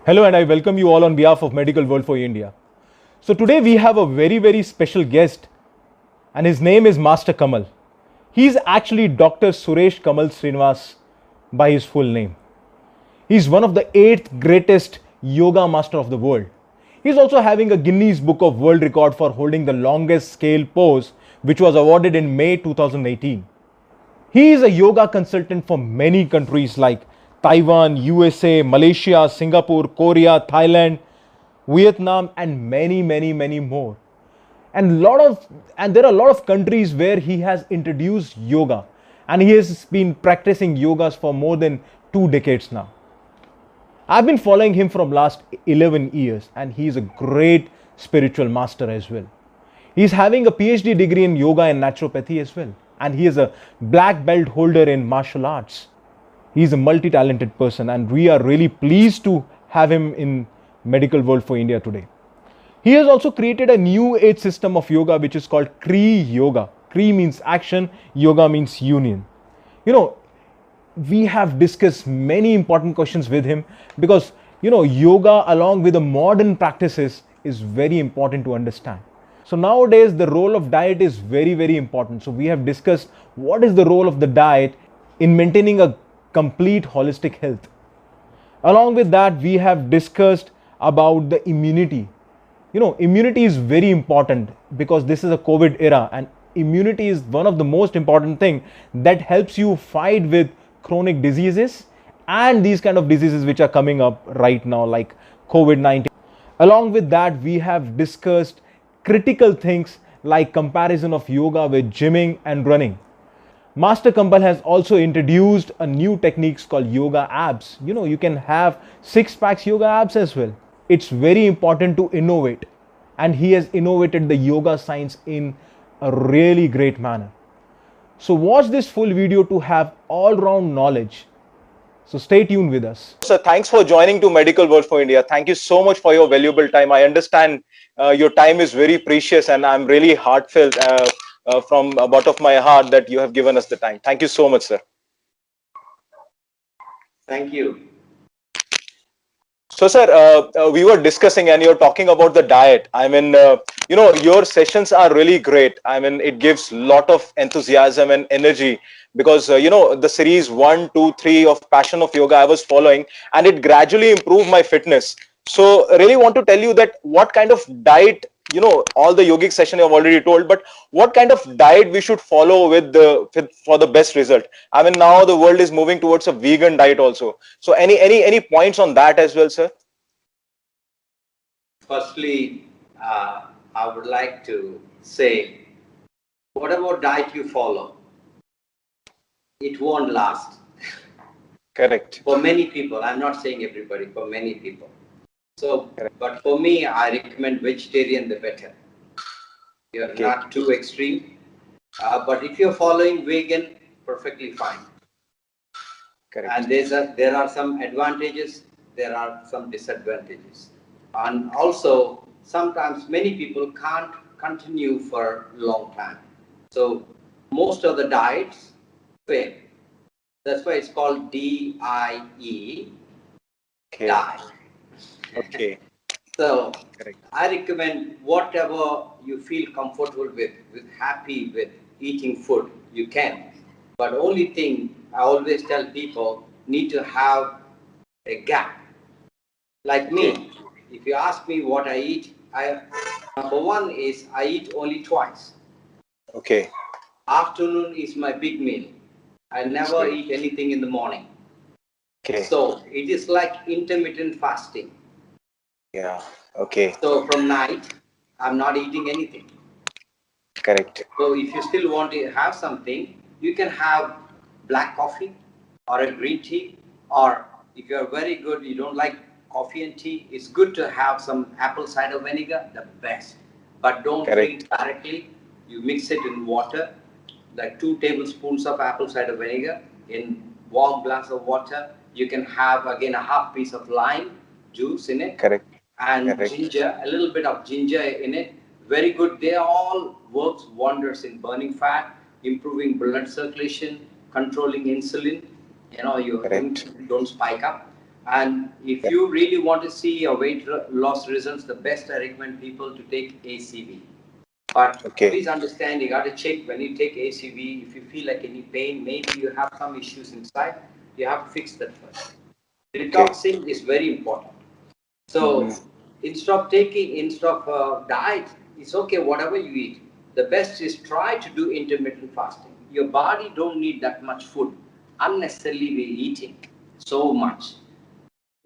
Hello, and I welcome you all on behalf of Medical World for India. So today we have a very special guest, and his name is Master Kamal. He's actually Dr. Suresh Kamal Srinivas by his full name. He's one of the 8th greatest yoga master of the world. He's also having a Guinness Book of World Record for holding the longest scale pose, which was awarded in May 2018. He is a yoga consultant for many countries like Taiwan, USA, Malaysia, Singapore, Korea, Thailand, Vietnam, and many more. And there are a lot of countries where he has introduced yoga, and he has been practicing yogas for more than 2 decades now. I've been following him from last 11 years, and he's a great spiritual master as well. He's having a Ph.D. degree in yoga and naturopathy as well, and he is a black belt holder in martial arts. He's a multi-talented person, and we are really pleased to have him in Medical World for India today. He has also created a new age system of yoga which is called Kriya Yoga. Kriya means action, yoga means union. We have discussed many important questions with him because yoga along with the modern practices is very important to understand. So nowadays the role of diet is very important. So we have discussed what is the role of the diet in maintaining a complete holistic health. Along with that, we have discussed about the immunity. Immunity is very important because this is a COVID era, and immunity is one of the most important thing that helps you fight with chronic diseases and these kind of diseases which are coming up right now like COVID-19. Along with that, we have discussed critical things like comparison of yoga with gymming and running. Master Kamal has also introduced a new techniques called yoga abs. You can have 6-pack yoga abs as well. It's very important to innovate, and he has innovated the yoga science in a really great manner. So watch this full video to have all-round knowledge. So stay tuned with us. Sir, thanks for joining to Medical World for India. Thank you so much for your valuable time. I understand your time is very precious, and I'm really heartfelt from the bottom of my heart that you have given us the time. Thank you so much, sir. Thank you. So, sir, we were discussing and you're talking about the diet. I mean, your sessions are really great. I mean, it gives a lot of enthusiasm and energy because, the series 1, 2, 3 of Passion of Yoga I was following, and it gradually improved my fitness. So really want to tell you that what kind of diet, all the yogic session I've already told, but what kind of diet we should follow for the best result. I mean, now the world is moving towards a vegan diet also. So any points on that as well, sir? Firstly, I would like to say, whatever diet you follow, it won't last. Correct. For many people, I'm not saying everybody, for many people. So, but for me, I recommend vegetarian the better. You're not too extreme, but if you're following vegan, perfectly fine. Correct. And there are some advantages, there are some disadvantages. And also, sometimes many people can't continue for a long time. So, most of the diets fail. That's why it's called DIE, diet. Okay. So, I recommend whatever you feel comfortable with happy with eating food, you can. But only thing I always tell people, need to have a gap. Like me, if you ask me what I eat, number one is I eat only twice. Okay. Afternoon is my big meal. I never eat anything in the morning. Okay. So it is like intermittent fasting. Yeah. Okay. So from night, I'm not eating anything. Correct. So if you still want to have something, you can have black coffee or a green tea, or if you're very good, you don't like coffee and tea, it's good to have some apple cider vinegar, the best. But don't drink directly. You mix it in water, like 2 tablespoons of apple cider vinegar in warm glass of water. You can have again a half piece of lime juice in it. Correct. And ginger, a little bit of ginger in it. Very good. They all works wonders in burning fat, improving blood circulation, controlling insulin. You don't spike up. And if you really want to see your weight loss results, the best I recommend people to take ACV. But please understand, you got to check when you take ACV. If you feel like any pain, maybe you have some issues inside, you have to fix that first. Detoxing is very important. So instead of diet, it's okay whatever you eat. The best is try to do intermittent fasting. Your body don't need that much food. Unnecessarily we're eating so much.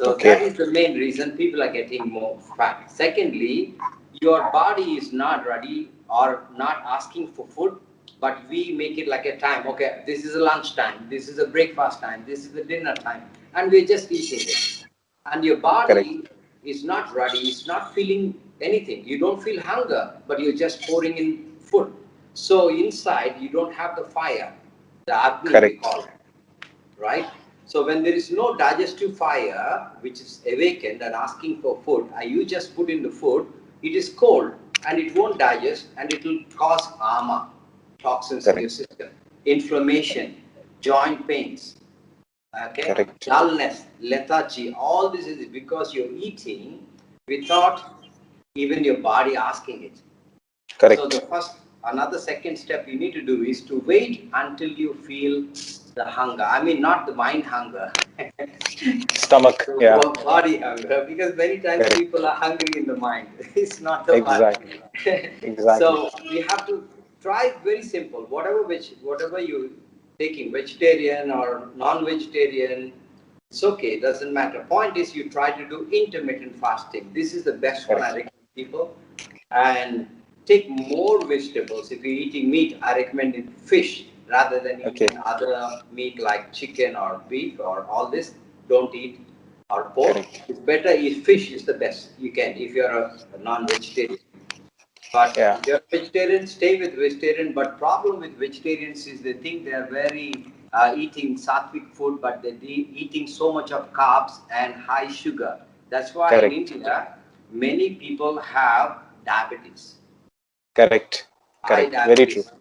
So that is the main reason people are getting more fat. Secondly, your body is not ready or not asking for food, but we make it like a time. Okay, this is a lunch time, this is a breakfast time, this is a dinner time, and we're just eating it. And your body is not ready, it's not feeling anything. You don't feel hunger, but you're just pouring in food. So inside, you don't have the fire, the Agni we call it, right? So when there is no digestive fire, which is awakened and asking for food, and you just put in the food, it is cold and it won't digest and it will cause ama, toxins in your system, inflammation, joint pains, okay, dullness, lethargy. All this is because you're eating without even your body asking it. So the another second step you need to do is to wait until you feel the hunger. I mean, not the mind hunger. Stomach, yeah. Body hunger, because many times people are hungry in the mind. It's not the body. So we have to try very simple. Whatever you taking, vegetarian or non-vegetarian, it's okay. It doesn't matter. Point is, you try to do intermittent fasting. This is the best one I recommend people. And take more vegetables. If you're eating meat, I recommend fish rather than eating other meat like chicken or beef or all this. Don't eat or pork. It's better if fish is the best you can if you're a non-vegetarian. But if you're vegetarian, stay with vegetarian. But problem with vegetarians is they think they are very eating sattvic food, but they're eating so much of carbs and high sugar. That's why in India, many people have diabetes. High diabetes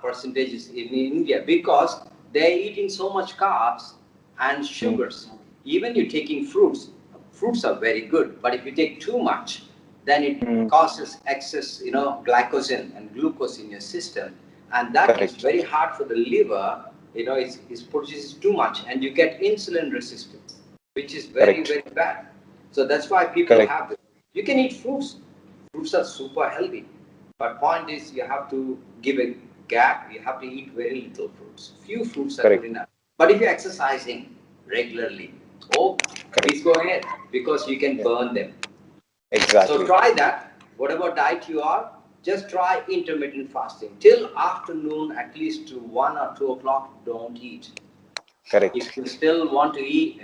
percentages in India because they're eating so much carbs and sugars. Even you're taking fruits. Fruits are very good, but if you take too much, then it causes excess, glycogen and glucose in your system, and that is very hard for the liver. It produces too much, and you get insulin resistance, which is very very bad. So that's why people have this. You can eat fruits. Fruits are super healthy, but point is you have to give a gap. You have to eat very little fruits. Few fruits are good enough. But if you're exercising regularly, please go ahead because you can burn them. So try that. Whatever diet you are, just try intermittent fasting. Till afternoon, at least to 1 or 2 o'clock, don't eat. If you still want to eat,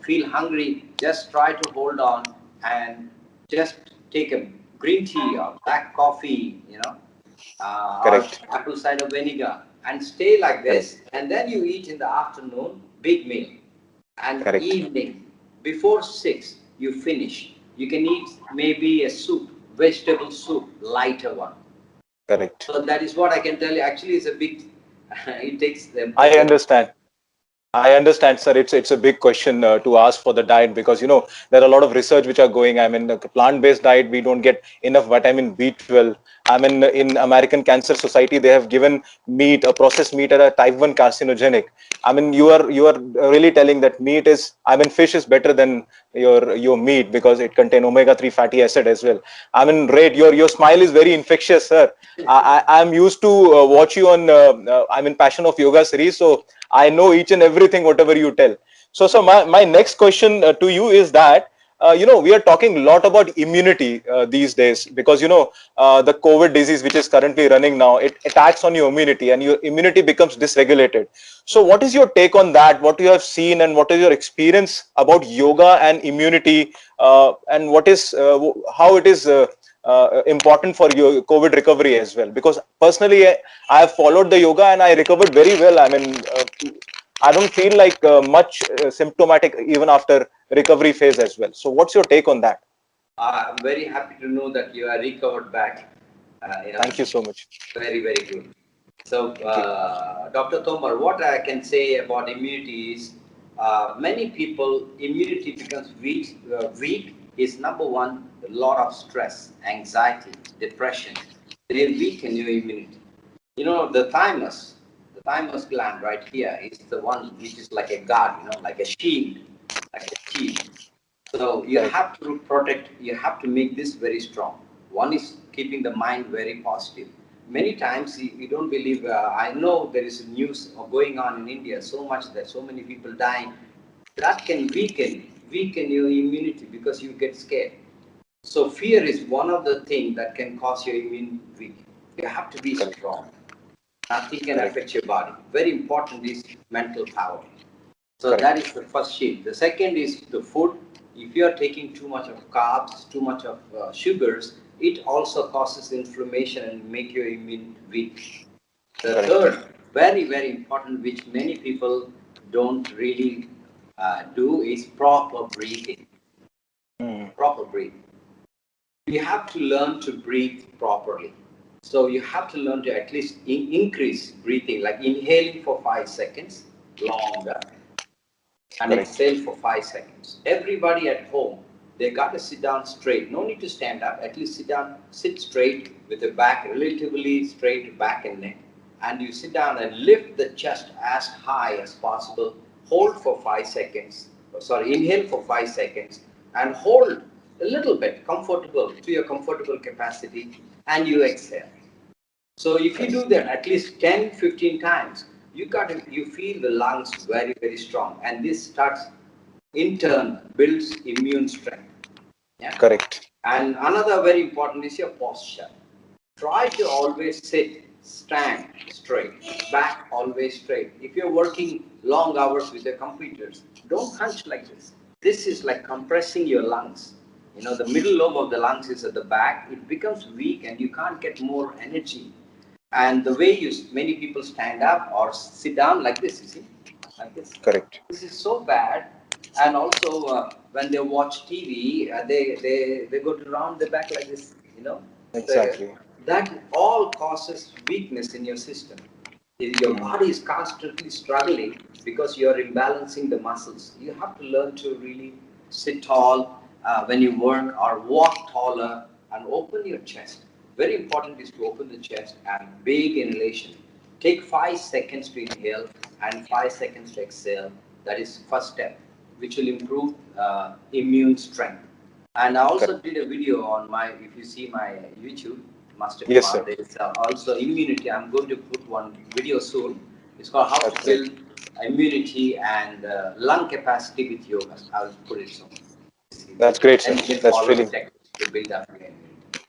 feel hungry, just try to hold on and just take a green tea or black coffee, or apple cider vinegar, and stay like this. And then you eat in the afternoon, big meal. And evening, before 6, you finish. You can eat maybe a soup, vegetable soup, lighter one. So that is what I can tell you. Actually, it's a big, it takes them. I understand, sir. It's a big question to ask for the diet because there are a lot of research which are going. I mean, the plant-based diet, we don't get enough vitamin B12. I mean, in American Cancer Society, they have given meat, a processed meat, as a type 1 carcinogenic. I mean, you are really telling that meat is, I mean, fish is better than your meat because it contains omega-3 fatty acid as well. I mean, great. Your smile is very infectious, sir. I'm used to watch you on I mean, Passion of Yoga series, so I know each and everything whatever you tell. So my next question to you is that we are talking a lot about immunity these days because the COVID disease which is currently running now, it attacks on your immunity and your immunity becomes dysregulated. So what is your take on that? What you have seen and what is your experience about yoga and immunity, and what is how it is important for your COVID recovery as well? Because personally, I have followed the yoga and I recovered very well. I mean, I don't feel like much symptomatic even after recovery phase as well. So what's your take on that? I'm very happy to know that you are recovered back. Thank you so much. Very, very good. So, Dr. Tomar, what I can say about immunity is many people immunity becomes weak is number one, a lot of stress, anxiety, depression. They weaken your immunity. You know, the thymus gland right here is the one which is like a guard, you know, like a shield, like a shield. So you have to protect, you have to make this very strong. One is keeping the mind very positive. Many times you don't believe, I know there is news going on in India so much that so many people dying. That can weaken your immunity because you get scared. So fear is one of the things that can cause your immune weak. You have to be strong. Nothing can affect your body. Very important is mental power. So that is the first shield. The second is the food. If you are taking too much of carbs, too much of sugars, it also causes inflammation and make your immune weak. The third, very, very important, which many people don't really do, is proper breathing. Proper breathing. You have to learn to breathe properly. So you have to learn to at least increase breathing, like inhaling for 5 seconds longer and exhale for 5 seconds. Everybody at home, they got to sit down straight. No need to stand up. At least sit down, sit straight with the back relatively straight, back and neck. And you sit down and lift the chest as high as possible. Hold for 5 seconds. Sorry, inhale for 5 seconds and hold a little bit comfortable to your comfortable capacity, and you exhale. So if you do that at least 10, 15 times, you feel the lungs very, very strong, and this starts in turn builds immune strength. Yeah? Correct. And another very important is your posture. Try to always sit, stand straight, back always straight. If you're working long hours with your computers, don't hunch like this. This is like compressing your lungs. You know, the middle lobe of the lungs is at the back. It becomes weak and you can't get more energy. And the way many people stand up or sit down like this, you see, like this. Correct. This is so bad. And also when they watch TV, they go to round the back like this, you know. Exactly. That all causes weakness in your system. Your body is constantly struggling because you are imbalancing the muscles. You have to learn to really sit tall when you work, or walk taller and open your chest. Very important is to open the chest and big inhalation. Take 5 seconds to inhale and 5 seconds to exhale. That is first step, which will improve immune strength. And I also did a video on if you see my YouTube, Master Kamal, Yes, sir. there is also immunity. I'm going to put one video soon. It's called How to Build Immunity and Lung Capacity with Yoga. I'll put it soon. That's great, sir. And you can That's follow really, the techniques to build up your immunity.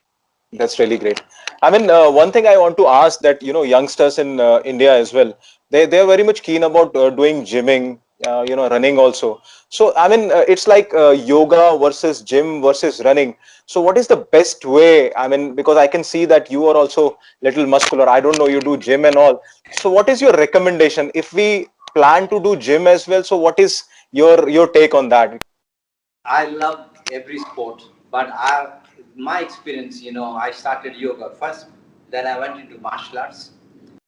that's really great. I mean, one thing I want to ask that, you know, youngsters in India as well, they are very much keen about doing gymming, you know, running also. So, I mean, it's like yoga versus gym versus running. So, what is the best way? I mean, because I can see that you are also little muscular. I don't know, you do gym and all. So, what is your recommendation if we plan to do gym as well? So, what is your take on that? I love every sport, but my experience, you know, I started yoga first, then I went into martial arts.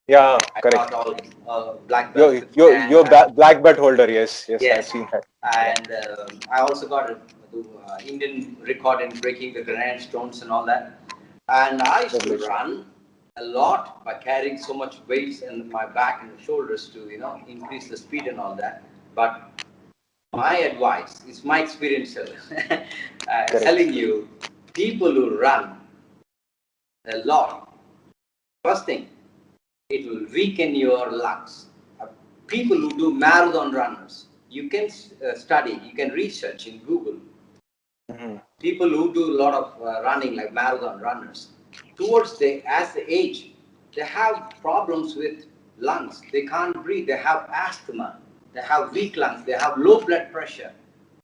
Yeah, I correct. got all black belts with and You're black belt holder. Yes, yes, I've yes, seen that. Yeah. and I also got the Indian record in breaking the granite stones and all that. And I used to run a lot by carrying so much weights in my back and shoulders to, you know, increase the speed and all that. But my advice is my experience telling you, people who run a lot, first thing, it will weaken your lungs. People who do marathon runners, you can study, you can research in Google. People who do a lot of running, like marathon runners, as they age, they have problems with lungs. They can't breathe. They have asthma. They have weak lungs. They have low blood pressure.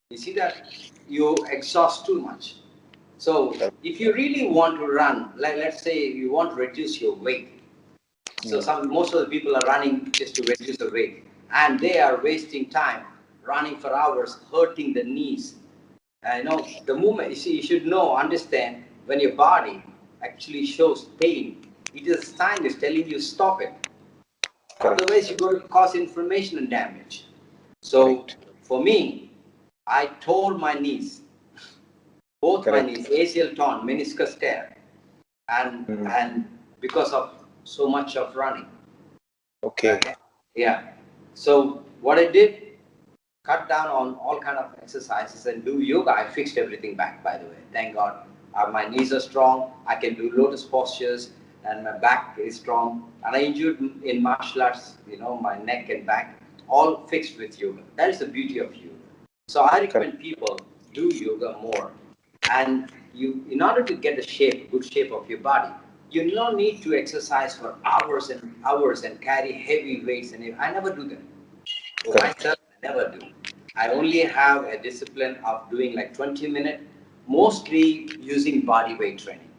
You see that you exhaust too much. So if you really want to run, like let's say you want to reduce your weight. So most of the people are running just to reduce the weight, and they are wasting time running for hours, hurting the knees. You know, the movement, you see, you should understand when your body actually shows pain, it is a sign it's telling you stop it. Otherwise, you're going to cause inflammation and damage. So for me, I tore my knees, both my knees, ACL torn, meniscus tear, and because of so much of running. Okay. Yeah. So what I did, cut down on all kind of exercises and do yoga. I fixed everything back, by the way. Thank God. My knees are strong. I can do lotus postures, and my back is strong. And I injured in martial arts, my neck and back, all fixed with yoga. That is the beauty of yoga. So I recommend people do yoga more. And in order to get a good shape of your body, you don't need to exercise for hours and hours and carry heavy weights. And I never do that. For myself, I never do. I only have a discipline of doing like 20 minutes, mostly using body weight training.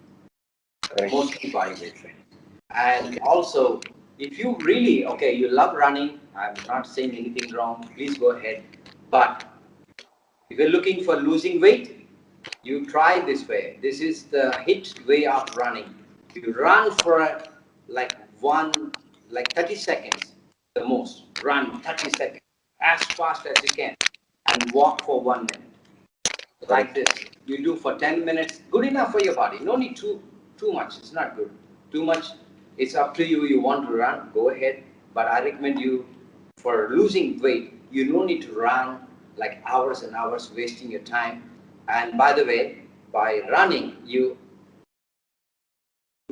Mostly body weight training. And also, if you really, you love running, I'm not saying anything wrong, please go ahead. But if you're looking for losing weight, you try this way. This is the HIIT way of running. You run for like 30 seconds, the most. Run 30 seconds, as fast as you can, and walk for 1 minute. Like this. You do for 10 minutes, good enough for your body. No need too much, it's not good. Too much, it's up to you. You want to run, go ahead. But I recommend you, for losing weight, you don't need to run like hours and hours, wasting your time. And by the way, by running, you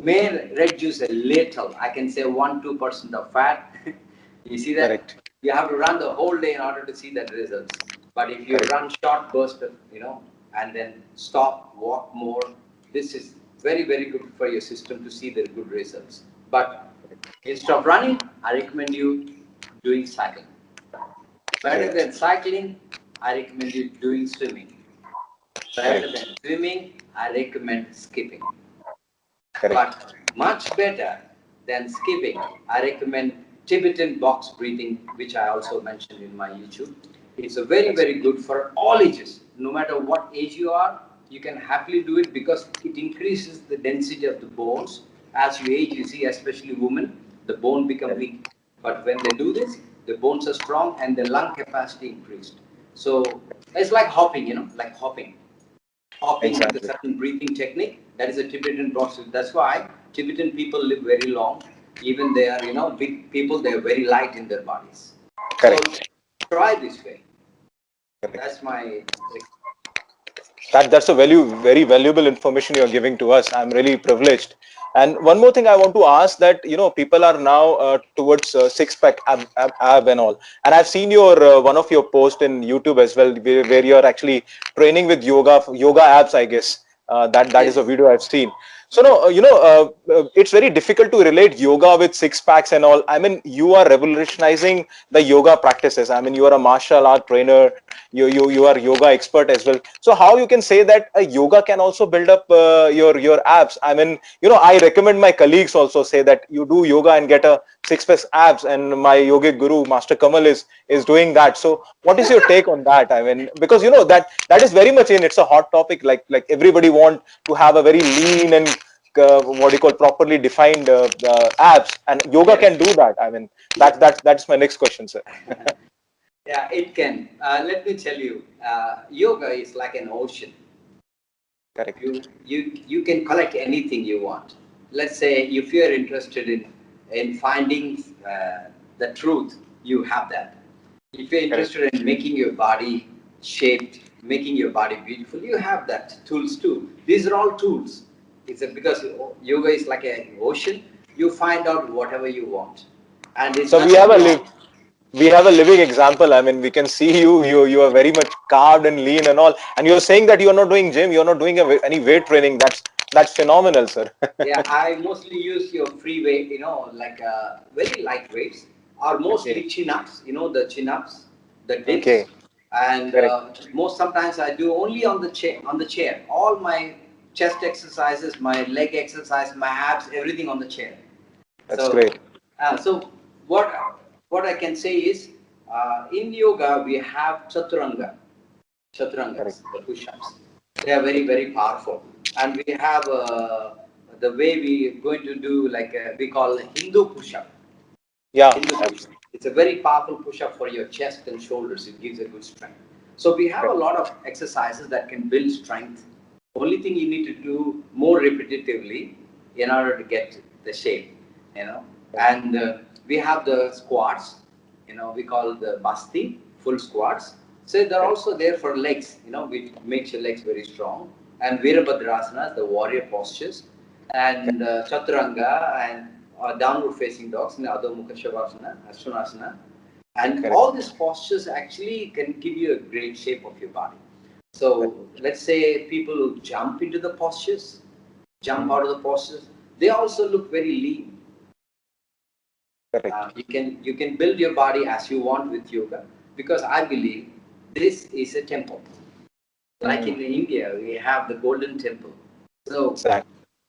may reduce a little, I can say 1-2% of fat. You see that? You have to run the whole day in order to see that results. But if you run short bursts, and then stop, walk more, this is very, very good for your system to see the good results. But instead of running, I recommend you doing cycling. Better than cycling, I recommend you doing swimming. Better than swimming, I recommend skipping. But much better than skipping, I recommend Tibetan box breathing, which I also mentioned in my YouTube. It's a very, very good for all ages. No matter what age you are, you can happily do it because it increases the density of the bones. As you age, you see, especially women, the bone become weak. But when they do this, the bones are strong and the lung capacity increased. So it's like hopping, like hopping. Hopping with a certain breathing technique. That is a Tibetan process. That's why Tibetan people live very long. Even they are, big people, they are very light in their bodies. So try this way. That's my. That's a very valuable information you're giving to us. I'm really privileged. And one more thing I want to ask, that people are now towards six-pack ab and all. And I've seen your one of your posts in YouTube as well, where you're actually training with yoga abs, I guess. That is a video I've seen. So no, it's very difficult to relate yoga with six packs and all. I mean, you are revolutionizing the yoga practices. I mean, you are a martial art trainer. You are yoga expert as well. So how you can say that a yoga can also build up your abs? I mean, I recommend my colleagues also say that you do yoga and get a six-pack abs. And my yogic guru, Master Kamal, is doing that. So what is your take on that? I mean, because that is very much in. It's a hot topic. Like everybody want to have a very lean and what do you call, properly defined abs, and yoga can do that. I mean, that's my next question, sir. Yeah, it can. Let me tell you, yoga is like an ocean. Correct. You can collect anything you want. Let's say if you are interested in finding the truth, you have that. If you're interested in making your body shaped, making your body beautiful, you have that tools too. These are all tools. Because yoga is like an ocean. You find out whatever you want, and it's So we have a living example. I mean, we can see you are very much carved and lean and all, and you're saying that you're not doing gym, you're not doing any weight training. That's phenomenal, sir. Yeah, I mostly use your free weight, like very light weights, or mostly chin-ups, the chin-ups, the dips. Okay. And sometimes I do only on the chair. All my chest exercises, my leg exercise, my abs, everything on the chair. That's great. So what I can say is, in yoga we have chaturangas, the push-ups. They are very, very powerful. And we have the way we are going to do, like we call Hindu push-up. Yeah. Hindu push-up. It's a very powerful push-up for your chest and shoulders. It gives a good strength. So we have a lot of exercises that can build strength. Only thing you need to do more repetitively in order to get the shape, you know. And we have the squats, you know, we call the basti, full squats. So they're also there for legs, you know, which makes your legs very strong. And Virabhadrasana, the warrior postures, and Chaturanga and downward facing dogs, and Adho Mukha Shavasana, Ashtanasana. And all these postures actually can give you a great shape of your body. So let's say people who jump into the postures, jump out of the postures, they also look very lean. You can build your body as you want with yoga, because I believe this is a temple. Like in India, we have the golden temple. So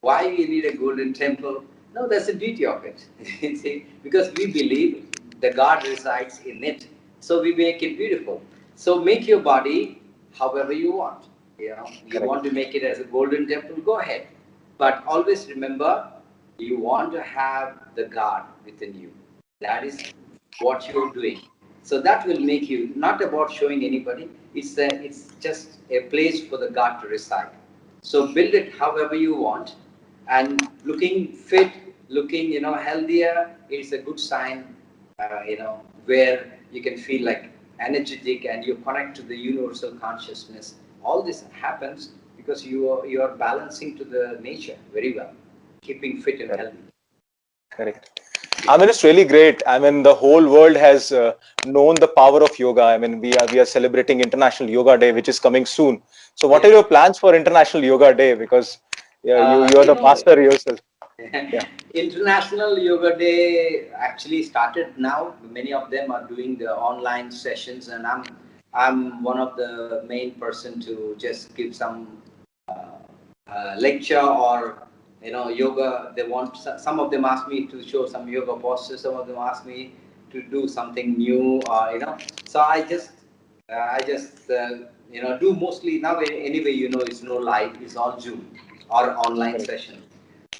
why we need a golden temple? No, that's the beauty of it. See, because we believe the God resides in it. So we make it beautiful. So make your body however you want. You know, you want to make it as a golden temple, go ahead. But always remember, you want to have the God within you. That is what you're doing. So that will make you not about showing anybody. It's just a place for the God to reside. So build it however you want, and looking fit, looking healthier, it's a good sign. Where you can feel like energetic and you connect to the universal consciousness. All this happens because you are balancing to the nature very well, keeping fit and healthy. Correct. I mean, it's really great. I mean, the whole world has known the power of yoga. I mean, we are celebrating International Yoga Day, which is coming soon. So, what are your plans for International Yoga Day? Because you are the master yourself. International Yoga Day actually started now. Many of them are doing the online sessions, and I'm one of the main person to just give some lecture or yoga. They want, some of them ask me to show some yoga postures, some of them ask me to do something new, so I just do mostly now. Anyway, it's no live, it's all Zoom or online session.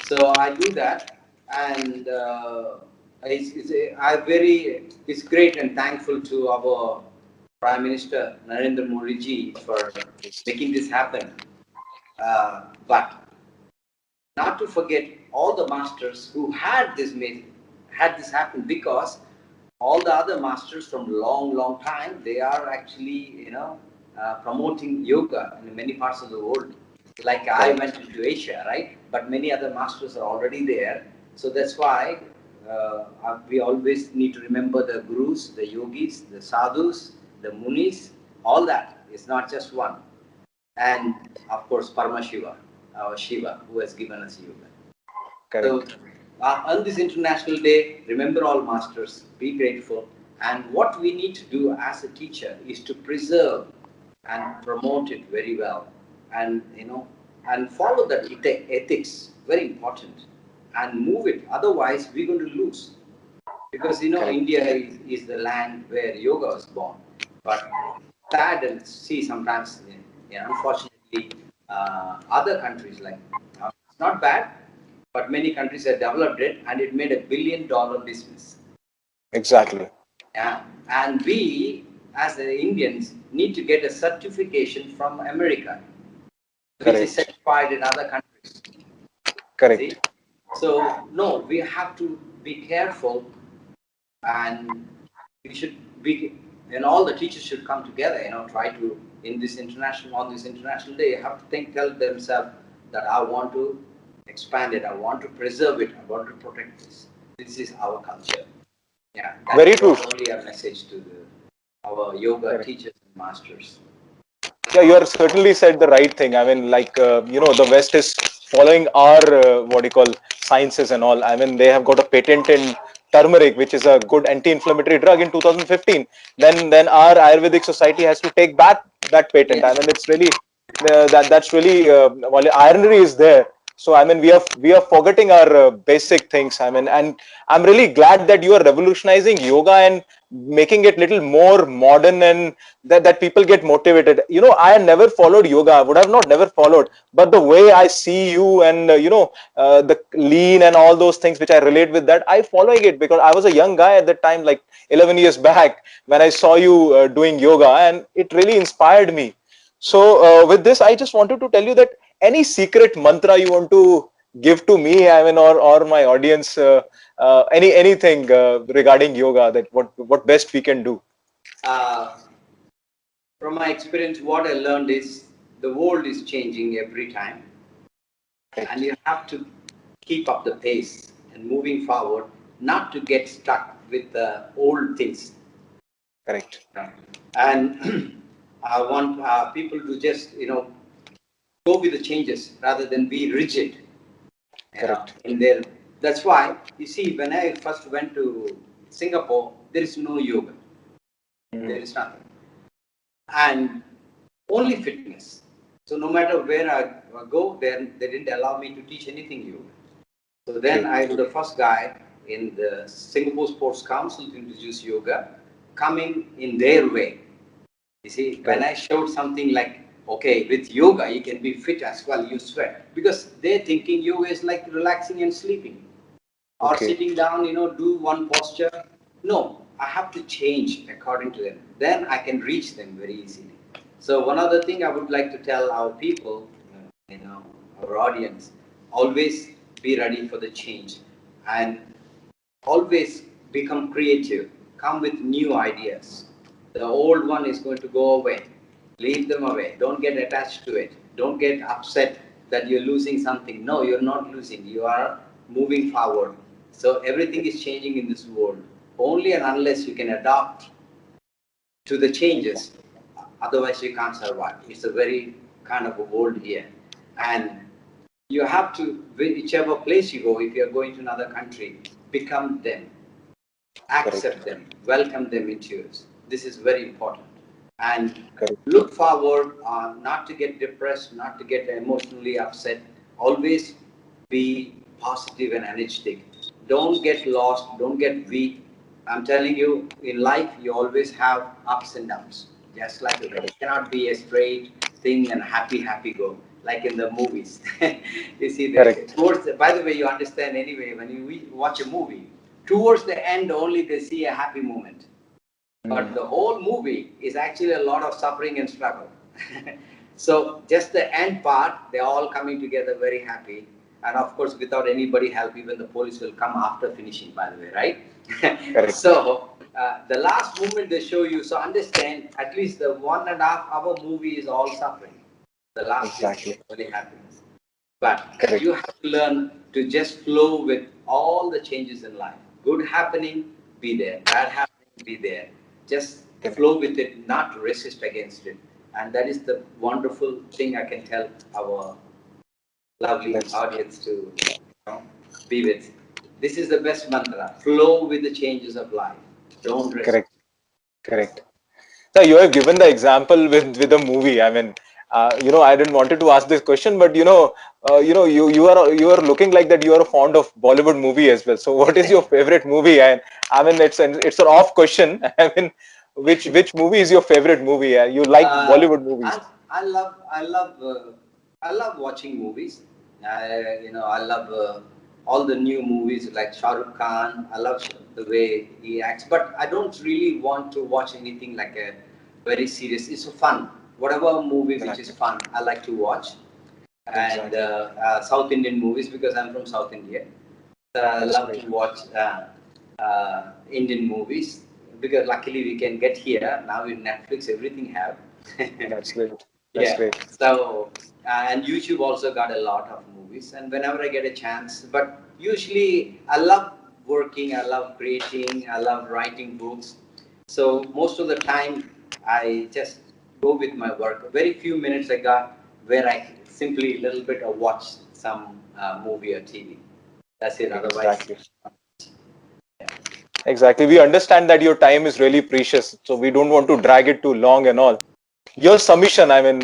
So I do that, and it's great and thankful to our Prime Minister Narendra Modi ji for making this happen. But not to forget all the masters who had this happen, because all the other masters from long time, they are actually promoting yoga in many parts of the world. Like I went into Asia, right? But many other masters are already there. So that's why we always need to remember the gurus, the yogis, the sadhus, the munis, all that. It's not just one. And of course, Paramashiva, our Shiva, who has given us yoga. Correct. So on this International Day, remember all masters, be grateful. And what we need to do as a teacher is to preserve and promote it very well. And and follow that ethics, very important, and move it. Otherwise, we're going to lose. Because India is the land where yoga was born. But sad and see sometimes, unfortunately, other countries like it's not bad, but many countries have developed it, and it made $1 billion business. Exactly. Yeah, and we as the Indians need to get a certification from America, which is certified in other countries. Correct. See? So no, we have to be careful, and we should be, and all the teachers should come together. Try to on this international day, have to tell themselves that I want to expand it, I want to preserve it, I want to protect this. This is our culture. Yeah, that's very true. Only a message to our yoga teachers and masters. Yeah, you are certainly said the right thing. I mean, like, the West is following our, what do you call, sciences and all. I mean, they have got a patent in turmeric, which is a good anti-inflammatory drug in 2015. Then our Ayurvedic society has to take back that patent. I mean, it's really, that's really, well, irony is there. So I mean, we are forgetting our basic things. I mean, and I'm really glad that you are revolutionizing yoga and making it little more modern, and that people get motivated. You know, I never followed yoga. I would have not never followed, but the way I see you and the lean and all those things which I relate with, that I following it because I was a young guy at that time, like 11 years back, when I saw you doing yoga, and it really inspired me. So with this, I just wanted to tell you that any secret mantra you want to give to me, I mean, or my audience, anything regarding yoga, that what best we can do. Uh, from my experience, what I learned is the world is changing every time, and you have to keep up the pace and moving forward, not to get stuck with the old things. Correct. And I want people to just go with the changes rather than be rigid. Correct. In there, that's why you see when I first went to Singapore, there is no yoga. There is nothing, and only fitness. So no matter where I go, then they didn't allow me to teach anything yoga. So then I was the first guy in the Singapore Sports Council to introduce yoga, coming in their way. You see, when I showed something like, okay, with yoga you can be fit as well, you sweat, because they're thinking yoga is like relaxing and sleeping, or sitting down, do one posture. No, I have to change according to them. Then I can reach them very easily. So one other thing I would like to tell our people, our audience, always be ready for the change, and always become creative. Come with new ideas. The old one is going to go away. Leave them away. Don't get attached to it. Don't get upset that you're losing something. No, you're not losing. You are moving forward. So everything is changing in this world. Only and unless you can adapt to the changes, otherwise you can't survive. It's a very kind of a world here. And you have to, whichever place you go, if you're going to another country, become them. Accept them, welcome them into yours. This is very important. And look forward, not to get depressed, not to get emotionally upset. Always be positive and energetic. Don't get lost, don't get weak. I'm telling you, in life, you always have ups and downs. Just like it cannot be a straight thing and happy go, like in the movies. You see, by the way, you understand anyway, when you watch a movie, towards the end only they see a happy moment. But the whole movie is actually a lot of suffering and struggle. So just the end part, they're all coming together very happy. And of course, without anybody help, even the police will come after finishing, by the way, right? So the last moment they show you, so understand, at least the 1.5 hour movie is all suffering. The last is only happiness. But you have to learn to just flow with all the changes in life. Good happening, be there. Bad happening, be there. Just flow with it, not resist against it. And that is the wonderful thing I can tell our lovely audience to be with. This is the best mantra. Flow with the changes of life. Don't resist. Correct. So you have given the example with the movie. I mean, I didn't wanted to ask this question, but you are looking like that. You are fond of Bollywood movie as well. So what is your favorite movie? And I mean, it's an off question. I mean, which movie is your favorite movie? You like Bollywood movies? I love watching movies. I love all the new movies like Shah Rukh Khan. I love the way he acts, but I don't really want to watch anything like a very serious. It's fun. Whatever movie which is fun, I like to watch. And South Indian movies, because I'm from South India. I love to watch Indian movies, because luckily we can get here now with Netflix. Everything have. That's great. That's great. So and YouTube also got a lot of movies, and whenever I get a chance, but usually I love working, I love creating, I love writing books. So most of the time I just go with my work. Very few minutes I got where I simply a little bit of watch some movie or TV. That's it. Otherwise. Exactly. We understand that your time is really precious, so we don't want to drag it too long and all. Your submission, I mean,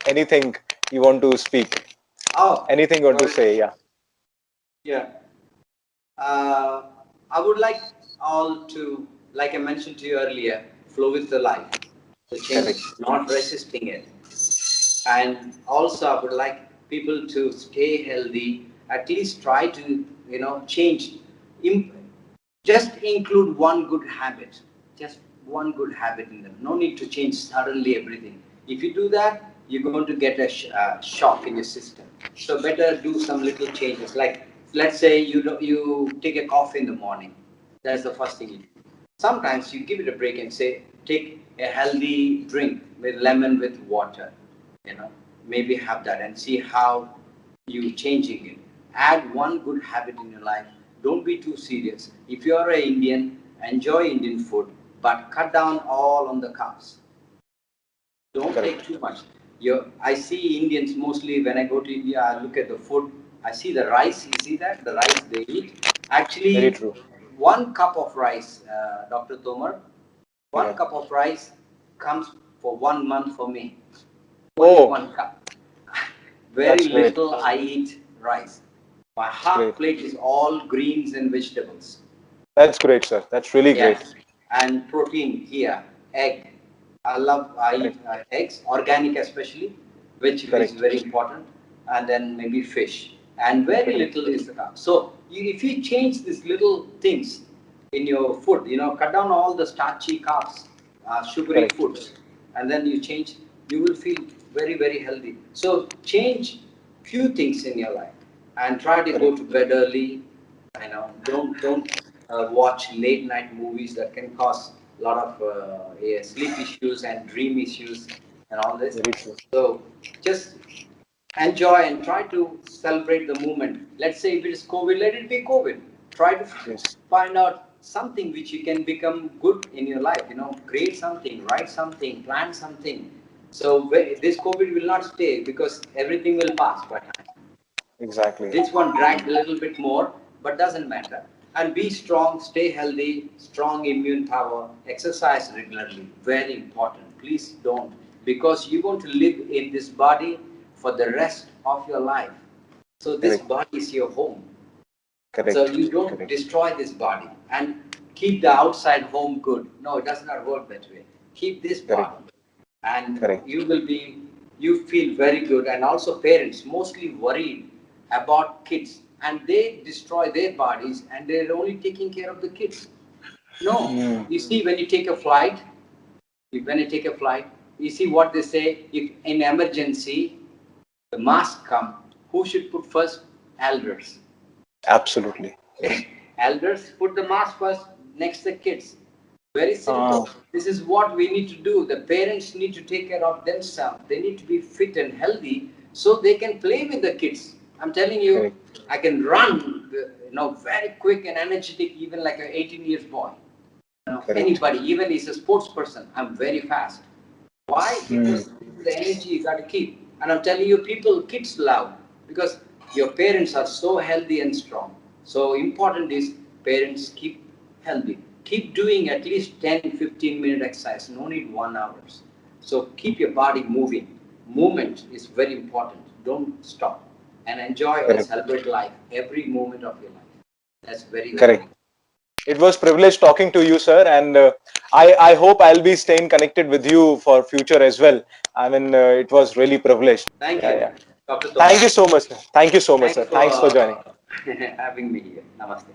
anything you want to speak? Oh, Anything you want to sorry. say? Yeah. Yeah. Uh, I would like all to, like I mentioned to you earlier, flow with the life, the Correct. changes, not resisting it. And also, I would like people to stay healthy. At least try to, change. Just include one good habit. Just one good habit in them. No need to change suddenly everything. If you do that, you're going to get a shock in your system. So better do some little changes. Like let's say you take a coffee in the morning. That's the first thing you do. Sometimes you give it a break and say take a healthy drink with lemon with water. Maybe have that and see how you changing it. Add one good habit in your life. Don't be too serious. If you are an Indian, enjoy Indian food, but cut down all on the carbs. Don't take Correct. too much. I see Indians mostly when I go to India, I look at the food. I see the rice. You see that? The rice they eat. Very Actually, true. 1 cup of rice, Dr. Tomar, one Yeah. cup of rice comes for 1 month for me. Only Oh, 1 cup. Very that's great. little I eat rice. My That's half great. plate is all greens and vegetables. That's great, sir. That's really great. Yes, and protein here, egg. I eat Correct. eggs, organic especially, which is Correct. very important, and then maybe fish. And very Correct. little is the carb. So if you change these little things in your food, cut down all the starchy carbs, sugary Correct. foods, and then you change, you will feel very, very healthy. So change few things in your life and try to go Correct. to bed early. Don't watch late night movies that can cause a lot of sleep issues and dream issues and all this. Very true. So just enjoy and try to celebrate the moment. Let's say if it is COVID, let it be COVID. Try to Yes. find out something which you can become good in your life. Create something, write something, plan something. So this COVID will not stay because everything will pass by time. Exactly. This one dragged a little bit more, but doesn't matter. And be strong, stay healthy, strong immune power, exercise regularly. Very important. Please don't. Because you're going to live in this body for the rest of your life. So this Correct. body is your home. So Correct. you don't Correct. destroy this body and keep the outside home good. No, it does not work that way. Keep this Correct. body and Correct. you feel very good. And also parents mostly worried about kids and they destroy their bodies and they're only taking care of the kids. No, Mm. you see when you take a flight, when you take a flight, you see what they say, if in emergency, the mask come, who should put first? Elders. Absolutely. Elders put the mask first, next the kids. Very Ah, simple. This is what we need to do. The parents need to take care of themselves. They need to be fit and healthy so they can play with the kids. I'm telling you, correct. I can run, very quick and energetic, even like an 18 years boy. Correct. Anybody, even is a sports person, I'm very fast. Why? Mm. Because the energy you got to keep. And I'm telling you, kids love because your parents are so healthy and strong. So important is parents keep healthy. Keep doing at least 10, 15-minute exercise. No need 1 hour. So keep your body moving. Movement is very important. Don't stop. And enjoy and Correct. celebrate life, every moment of your life. That's very, very Correct. important. It was privilege talking to you, sir, and I hope I'll be staying connected with you for future as well. I mean, it was really privileged. Thank Yeah, you, yeah. Dr. Tomar. Thank you so much, sir. Thank you so much, Thanks sir. Thanks for joining. for having me here. Namaste.